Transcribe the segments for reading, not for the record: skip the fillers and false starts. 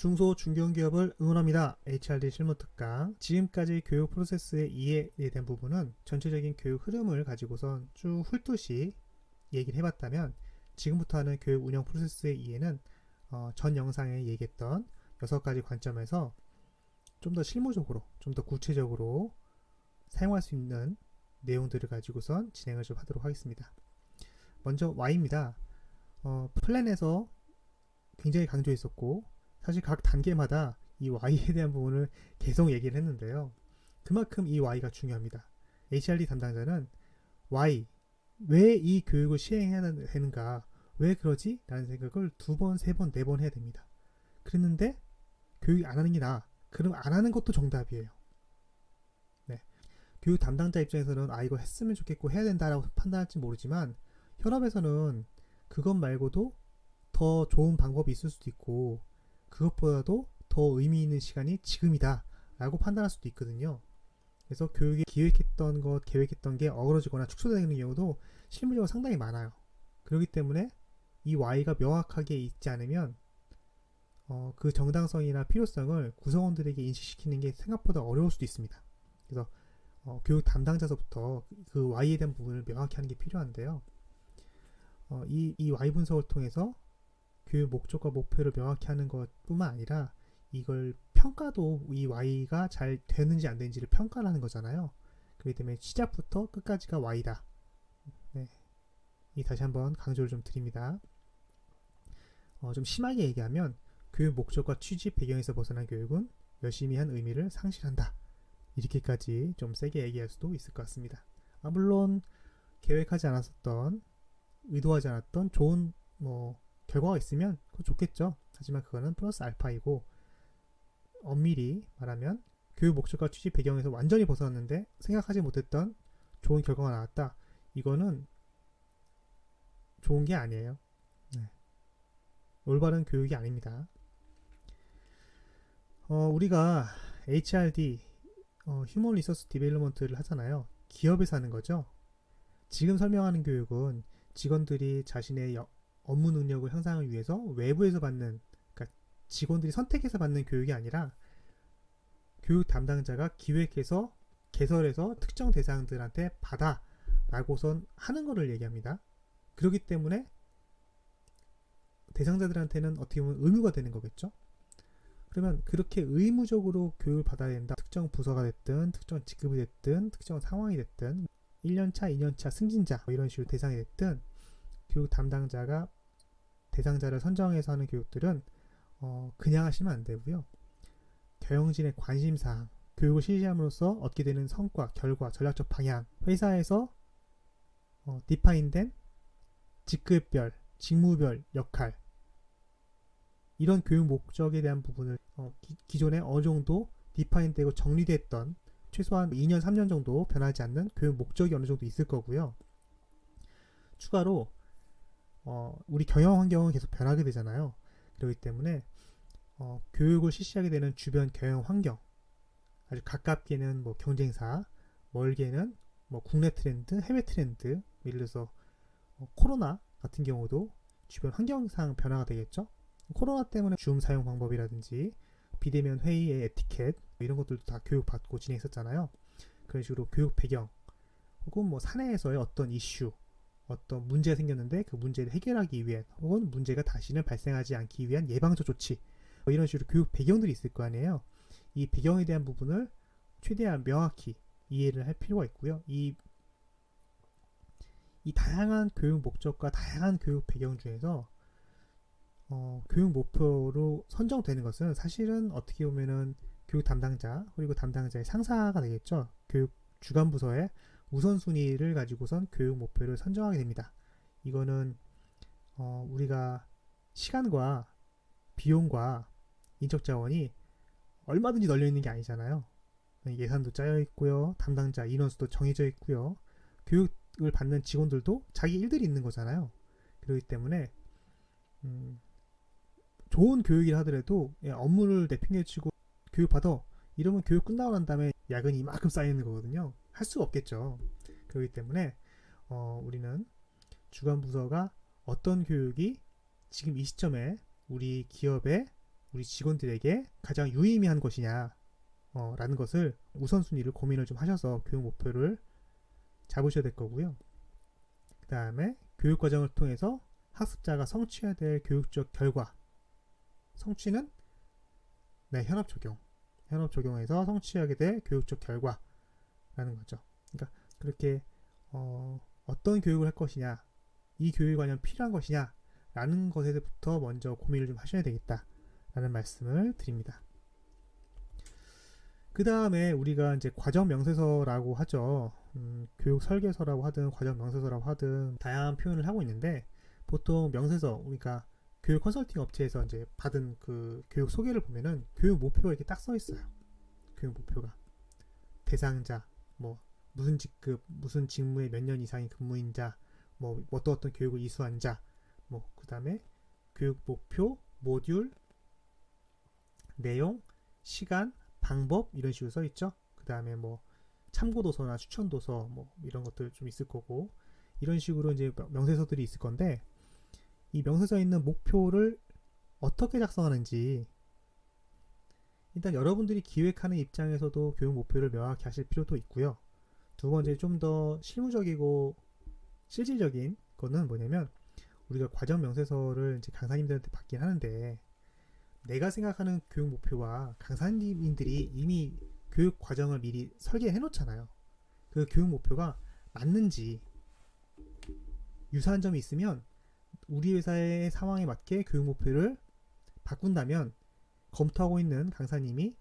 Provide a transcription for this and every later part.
중소 중견기업을 응원합니다. HRD 실무 특강. 지금까지 교육 프로세스의 이해에 대한 부분은 전체적인 교육 흐름을 가지고선 쭉 훑듯이 얘기를 해봤다면, 지금부터 하는 교육 운영 프로세스의 이해는 전 영상에 얘기했던 6가지 관점에서 좀 더 실무적으로, 좀 더 구체적으로 사용할 수 있는 내용들을 가지고선 진행을 좀 하도록 하겠습니다. 먼저 Y입니다. 플랜에서 굉장히 강조했었고, 사실 각 단계마다 이 Y에 대한 부분을 계속 얘기를 했는데요. 그만큼 이 Y가 중요합니다. HRD 담당자는 Y, 왜 이 교육을 시행해야 되는가, 왜 그러지? 라는 생각을 2번, 3번, 4번 해야 됩니다. 그랬는데 교육 안 하는 게 나아. 그럼 안 하는 것도 정답이에요. 네. 교육 담당자 입장에서는 이거 했으면 좋겠고 해야 된다라고 판단할지 모르지만, 현업에서는 그것 말고도 더 좋은 방법이 있을 수도 있고, 그것보다도 더 의미 있는 시간이 지금이다 라고 판단할 수도 있거든요. 그래서 교육이 계획했던 게 어그러지거나 축소되는 경우도 실무적으로 상당히 많아요. 그렇기 때문에 이 Y가 명확하게 있지 않으면 그 정당성이나 필요성을 구성원들에게 인식시키는 게 생각보다 어려울 수도 있습니다. 그래서 교육 담당자서부터 그 Y에 대한 부분을 명확히 하는 게 필요한데요. 이 Y 분석을 통해서 교육 목적과 목표를 명확히 하는 것뿐만 아니라, 이걸 평가도 이 Y가 잘 되는지 안 되는지를 평가를 하는 거잖아요. 그렇기 때문에 시작부터 끝까지가 Y다. 네. 다시 한번 강조를 좀 드립니다. 좀 심하게 얘기하면, 교육 목적과 취지 배경에서 벗어난 교육은 열심히 한 의미를 상실한다. 이렇게까지 좀 세게 얘기할 수도 있을 것 같습니다. 물론 계획하지 않았었던, 의도하지 않았던 좋은 결과가 있으면 그거 좋겠죠. 하지만 그거는 플러스 알파이고, 엄밀히 말하면 교육 목적과 취지 배경에서 완전히 벗어났는데 생각하지 못했던 좋은 결과가 나왔다. 이거는 좋은 게 아니에요. 네. 올바른 교육이 아닙니다. 우리가 HRD, 휴먼 리소스 디벨롭먼트를 하잖아요. 기업에서 하는 거죠. 지금 설명하는 교육은 직원들이 자신의 업무 능력을 향상을 위해서 외부에서 받는, 그러니까 직원들이 선택해서 받는 교육이 아니라, 교육 담당자가 기획해서 개설해서 특정 대상들한테 받아 라고선 하는 거를 얘기합니다. 그렇기 때문에 대상자들한테는 어떻게 보면 의무가 되는 거겠죠. 그러면 그렇게 의무적으로 교육을 받아야 된다. 특정 부서가 됐든, 특정 직급이 됐든, 특정 상황이 됐든, 1년차, 2년차 승진자 이런 식으로 대상이 됐든, 교육 담당자가 대상자를 선정해서 하는 교육들은 그냥 하시면 안 되고요. 경영진의 관심사항, 교육을 실시함으로써 얻게 되는 성과, 결과, 전략적 방향, 회사에서 디파인된 직급별, 직무별 역할, 이런 교육 목적에 대한 부분을 기존에 어느 정도 디파인되고 정리됐던, 최소한 2년, 3년 정도 변하지 않는 교육 목적이 어느 정도 있을 거고요. 추가로 우리 경영 환경은 계속 변하게 되잖아요. 그렇기 때문에 교육을 실시하게 되는 주변 경영 환경, 아주 가깝게는 경쟁사, 멀게는 국내 트렌드, 해외 트렌드, 예를 들어서 코로나 같은 경우도 주변 환경상 변화가 되겠죠. 코로나 때문에 줌 사용 방법이라든지 비대면 회의의 에티켓, 이런 것들도 다 교육받고 진행했었잖아요. 그런 식으로 교육 배경, 혹은 사내에서의 어떤 이슈, 어떤 문제가 생겼는데 그 문제를 해결하기 위한, 혹은 문제가 다시는 발생하지 않기 위한 예방적 조치, 이런 식으로 교육 배경들이 있을 거 아니에요. 이 배경에 대한 부분을 최대한 명확히 이해를 할 필요가 있고요. 이 다양한 교육 목적과 다양한 교육 배경 중에서 교육 목표로 선정되는 것은 사실은 어떻게 보면은 교육 담당자, 그리고 담당자의 상사가 되겠죠. 교육 주관 부서의 우선순위를 가지고선 교육 목표를 선정하게 됩니다. 이거는 우리가 시간과 비용과 인적 자원이 얼마든지 널려 있는 게 아니잖아요. 예산도 짜여 있고요, 담당자 인원수도 정해져 있고요, 교육을 받는 직원들도 자기 일들이 있는 거잖아요. 그렇기 때문에 좋은 교육이라 하더라도 업무를 내팽개치고 교육 받아 이러면 교육 끝나고 난 다음에 야근이 이만큼 쌓이는 거거든요. 할 수가 없겠죠. 그렇기 때문에 우리는 주관 부서가 어떤 교육이 지금 이 시점에 우리 기업에 우리 직원들에게 가장 유의미한 것이냐 라는 것을 우선순위를 고민을 좀 하셔서 교육 목표를 잡으셔야 될 거고요. 그 다음에 교육 과정을 통해서 학습자가 성취해야 될 교육적 결과, 성취는 현업 적용에서 성취하게 될 교육적 결과라는 거죠. 그러니까 그렇게 어떤 교육을 할 것이냐, 이 교육이 과연 필요한 것이냐 라는 것에부터 먼저 고민을 좀 하셔야 되겠다라는 말씀을 드립니다. 그 다음에 우리가 이제 과정 명세서라고 하죠. 교육 설계서라고 하든 과정 명세서라고 하든 다양한 표현을 하고 있는데, 보통 명세서, 그러니까 교육 컨설팅 업체에서 이제 받은 그 교육 소개를 보면은 교육 목표가 이렇게 딱 써 있어요. 교육 목표가 대상자, 뭐 무슨 직급, 무슨 직무에 몇 년 이상의 근무인자, 뭐 어떤 교육을 이수한 자, 뭐 그 다음에 교육 목표, 모듈, 내용, 시간, 방법 이런 식으로 써 있죠. 그 다음에 뭐 참고도서나 추천도서 뭐 이런 것들 좀 있을 거고, 이런 식으로 이제 명세서들이 있을 건데, 이 명세서에 있는 목표를 어떻게 작성하는지, 일단 여러분들이 기획하는 입장에서도 교육 목표를 명확히 하실 필요도 있고요. 두 번째, 좀 더 실무적이고 실질적인 거는 뭐냐면, 우리가 과정 명세서를 이제 강사님들한테 받긴 하는데, 내가 생각하는 교육 목표와 강사님들이 이미 교육 과정을 미리 설계해 놓잖아요. 그 교육 목표가 맞는지, 유사한 점이 있으면 우리 회사의 상황에 맞게 교육 목표를 바꾼다면 검토하고 있는 강사님이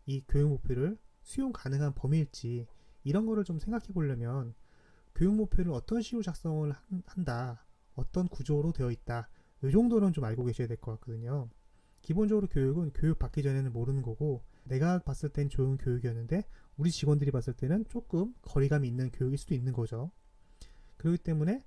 이 교육 목표를 수용 가능한 범위일지, 이런 거를 좀 생각해 보려면 교육 목표를 어떤 식으로 작성을 한다, 어떤 구조로 되어 있다, 이 정도는 좀 알고 계셔야 될 것 같거든요. 기본적으로 교육은 교육 받기 전에는 모르는 거고, 내가 봤을 땐 좋은 교육이었는데 우리 직원들이 봤을 때는 조금 거리감이 있는 교육일 수도 있는 거죠. 그렇기 때문에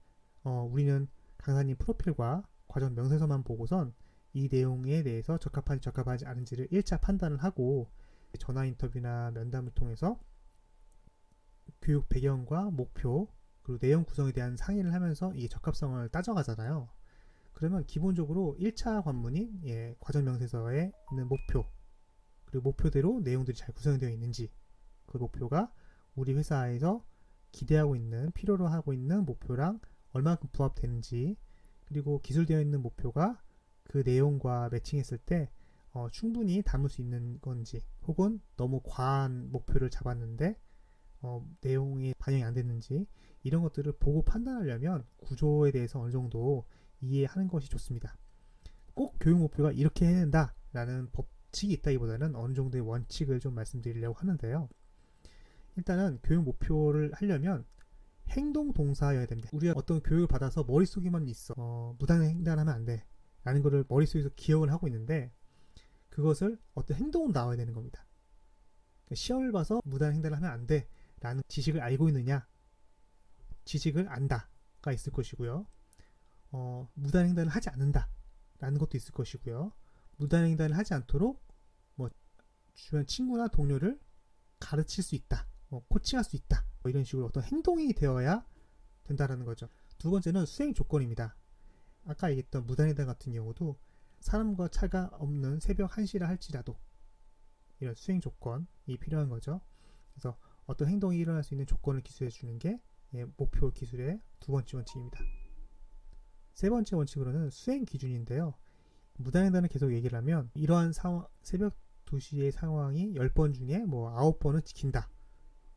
우리는 강사님 프로필과 과정 명세서만 보고선 이 내용에 대해서 적합하지 않은지를 1차 판단을 하고, 전화 인터뷰나 면담을 통해서 교육 배경과 목표, 그리고 내용 구성에 대한 상의를 하면서 이 적합성을 따져가잖아요. 그러면 기본적으로 1차 관문인 과정 명세서에 있는 목표, 그리고 목표대로 내용들이 잘 구성되어 있는지, 그 목표가 우리 회사에서 기대하고 있는, 필요로 하고 있는 목표랑 얼마큼 부합되는지, 그리고 기술되어 있는 목표가 그 내용과 매칭했을 때 충분히 담을 수 있는 건지, 혹은 너무 과한 목표를 잡았는데 내용이 반영이 안 됐는지, 이런 것들을 보고 판단하려면 구조에 대해서 어느 정도 이해하는 것이 좋습니다. 꼭 교육 목표가 이렇게 해야 된다 라는 법칙이 있다기보다는 어느 정도의 원칙을 좀 말씀드리려고 하는데요. 일단은 교육 목표를 하려면 행동 동사여야 됩니다. 우리가 어떤 교육을 받아서 머릿속에만 있어, 무단횡단하면 안 돼 라는 거를 머릿속에서 기억을 하고 있는데, 그것을 어떤 행동으로 나와야 되는 겁니다. 시험을 봐서 무단횡단을 하면 안 돼 라는 지식을 알고 있느냐, 지식을 안다가 있을 것이고요. 무단횡단을 하지 않는다 라는 것도 있을 것이고요. 무단횡단을 하지 않도록 주변 친구나 동료를 가르칠 수 있다, 코칭할 수 있다, 이런 식으로 어떤 행동이 되어야 된다라는 거죠. 두 번째는 수행 조건입니다. 아까 얘기했던 무단횡단 같은 경우도 사람과 차가 없는 새벽 1시라 할지라도 이런 수행 조건이 필요한 거죠. 그래서 어떤 행동이 일어날 수 있는 조건을 기술해 주는 게 목표 기술의 두 번째 원칙입니다. 세 번째 원칙으로는 수행 기준인데요. 무단횡단을 계속 얘기를 하면, 이러한 상황, 새벽 2시의 상황이 10번 중에 9번은 지킨다,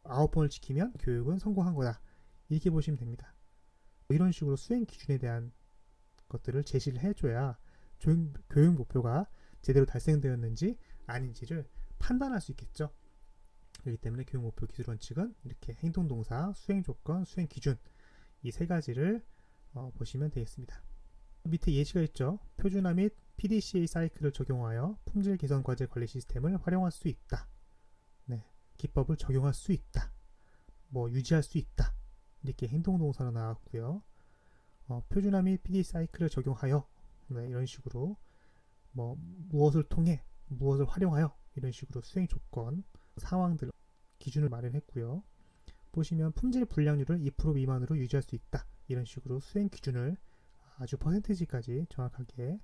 9번을 지키면 교육은 성공한 거다, 이렇게 보시면 됩니다. 이런 식으로 수행 기준에 대한 것들을 제시를 해줘야 교육 목표가 제대로 달성되었는지 아닌지를 판단할 수 있겠죠. 그렇기 때문에 교육 목표 기술 원칙은 이렇게 행동 동사, 수행 조건, 수행 기준, 이 세 가지를 보시면 되겠습니다. 밑에 예시가 있죠. 표준화 및 PDCA 사이클을 적용하여 품질 개선 과제 관리 시스템을 활용할 수 있다. 기법을 적용할 수 있다. 유지할 수 있다. 이렇게 행동 동사로 나왔고요. 표준화 및 PD 사이클을 적용하여, 이런 식으로 무엇을 통해, 무엇을 활용하여, 이런 식으로 수행 조건, 상황들, 기준을 마련했고요. 보시면 품질 불량률을 2% 미만으로 유지할 수 있다, 이런 식으로 수행 기준을 아주 퍼센테이지까지 정확하게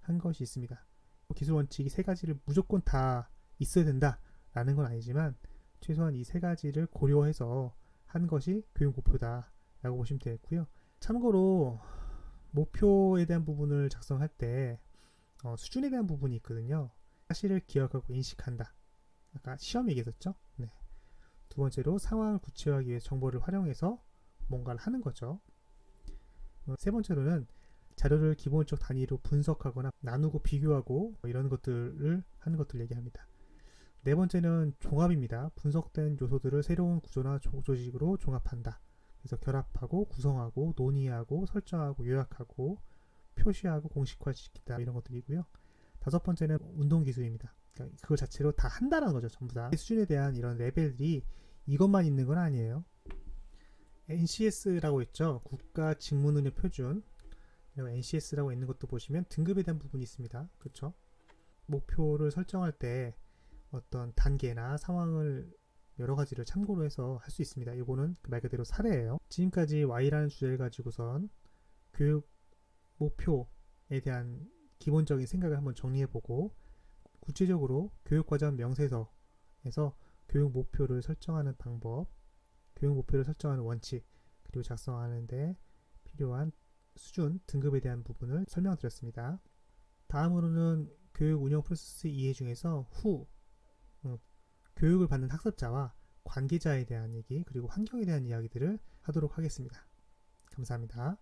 한 것이 있습니다. 기술 원칙이 세 가지를 무조건 다 있어야 된다라는 건 아니지만 최소한 이 세 가지를 고려해서 한 것이 교육 목표다라고 보시면 되겠고요. 참고로 목표에 대한 부분을 작성할 때 수준에 대한 부분이 있거든요. 사실을 기억하고 인식한다. 아까 시험 얘기했었죠. 네. 두 번째로 상황을 구체화하기 위해 정보를 활용해서 뭔가를 하는 거죠. 세 번째로는 자료를 기본적 단위로 분석하거나 나누고 비교하고 이런 것들을 하는 것들 얘기합니다. 네 번째는 종합입니다. 분석된 요소들을 새로운 구조나 조직으로 종합한다. 그래서 결합하고 구성하고 논의하고 설정하고 요약하고 표시하고 공식화시킨다 이런 것들이고요. 다섯 번째는 운동기술입니다. 그러니까 그거 자체로 다 한다는 거죠. 전부 다. 수준에 대한 이런 레벨들이 이것만 있는 건 아니에요. NCS라고 있죠. 국가직무능력 표준. NCS라고 있는 것도 보시면 등급에 대한 부분이 있습니다. 그렇죠? 목표를 설정할 때 어떤 단계나 상황을 여러 가지를 참고로 해서 할 수 있습니다. 이거는 말 그대로 사례예요. 지금까지 Y라는 주제를 가지고선 교육 목표에 대한 기본적인 생각을 한번 정리해보고 구체적으로 교육과정 명세서에서 교육 목표를 설정하는 방법, 교육 목표를 설정하는 원칙, 그리고 작성하는데 필요한 수준, 등급에 대한 부분을 설명드렸습니다. 다음으로는 교육 운영 프로세스 이해 중에서 교육을 받는 학습자와 관계자에 대한 얘기, 그리고 환경에 대한 이야기들을 하도록 하겠습니다. 감사합니다.